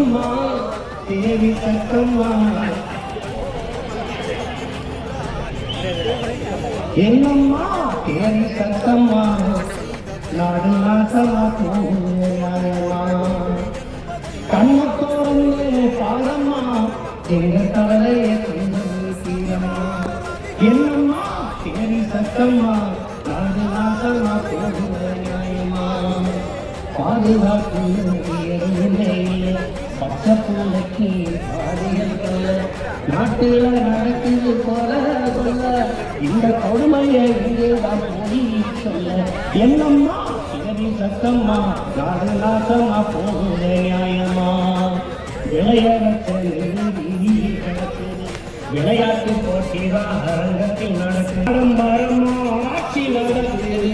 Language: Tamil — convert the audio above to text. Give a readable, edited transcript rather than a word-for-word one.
என்னம்மா தேவி சத்தம்மா, என்னம்மா தேவி சத்தம்மா, நாடு நாசமா போயமா, கண்ணத்தோடு பாடம்மா எங்க கடலையை கொஞ்சம் தீரம்மா. என்னம்மா தேவி சத்தம்மா, நாடு நாசமா போயமா, பாதுகாப்பு பச்சை பூனைக்கு பாதுகாப்பு நாட்டுல நடக்குது போல சொல்ல, இந்த கொடுமையை இங்கேதான் போய் சொல்ல. என்னம்மா தேவி சத்தம்மா, நாடு நாசமா போகுத நியாயமா, விளையாட்டு போட்டிதான் அரங்கத்தில் நடக்கும், ஆட்சி நடக்குது.